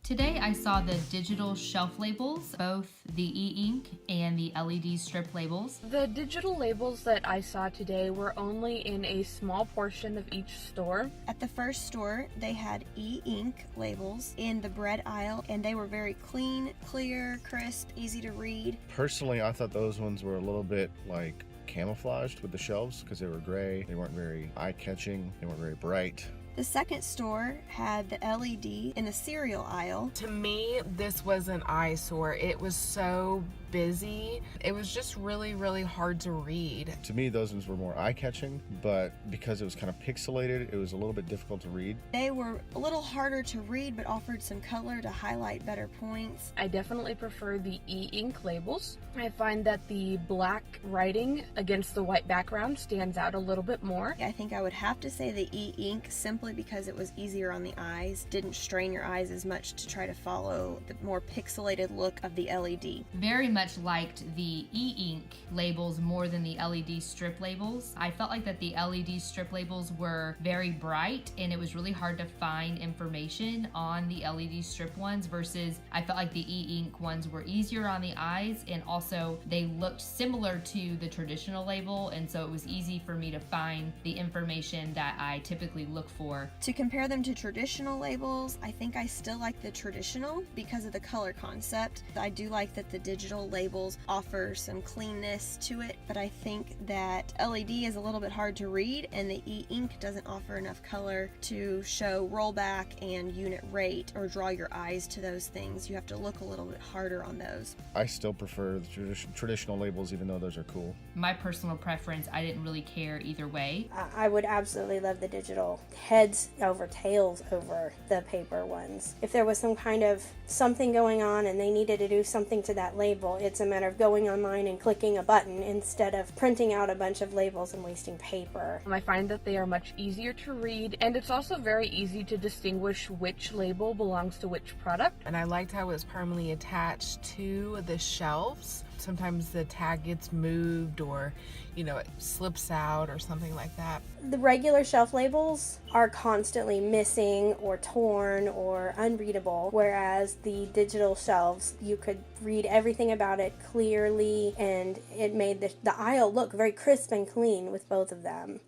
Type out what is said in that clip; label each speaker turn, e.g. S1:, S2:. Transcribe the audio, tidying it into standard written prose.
S1: Today I saw the digital shelf labels, both the e-ink and the LED strip labels.
S2: The digital labels that I saw today were only in a small portion of each store.
S3: At the first store, they had e-ink labels in the bread aisle, and they were very clean, clear, crisp, easy to read.
S4: Personally, I thought those ones were a little bit like camouflaged with the shelves because they were gray. They weren't very eye-catching. They weren't very bright.
S3: The second store had the LED in the cereal aisle.
S5: To me, this was an eyesore. It was so busy. It was just really hard to read.
S4: To me, those ones were more eye-catching, but because it was kind of pixelated, it was a little bit difficult to read.
S3: They were a little harder to read, but offered some color to highlight better points.
S2: I definitely prefer the e-ink labels. I find that the black writing against the white background stands out a little bit more.
S3: I think I would have to say the e-ink simply because it was easier on the eyes, didn't strain your eyes as much to try to follow the more pixelated look of the LED.
S1: Very much liked the e-ink labels more than the LED strip labels. I felt like that the LED strip labels were very bright and it was really hard to find information on the LED strip ones versus I felt like the e-ink ones were easier on the eyes, and also they looked similar to the traditional label, and so it was easy for me to find the information that I typically look for.
S3: To compare them to traditional labels, I think I still like the traditional because of the color concept. I do like that the digital labels offer some cleanness to it, but I think that LED is a little bit hard to read and the e-ink doesn't offer enough color to show rollback and unit rate or draw your eyes to those things. You have to look a little bit harder on those.
S4: I still prefer the traditional labels, even though those are cool.
S1: My personal preference, I didn't really care either way.
S6: I would absolutely love the digital heads over tails over the paper ones. If there was some kind of something going on and they needed to do something to that label, it's a matter of going online and clicking a button instead of printing out a bunch of labels and wasting paper.
S2: I find that they are much easier to read, and it's also very easy to distinguish which label belongs to which product.
S5: And I liked how it was permanently attached to the shelves. Sometimes the tag gets moved or, it slips out or something like that.
S6: The regular shelf labels are constantly missing or torn or unreadable, whereas the digital shelves, you could read everything about it clearly, and it made the aisle look very crisp and clean with both of them.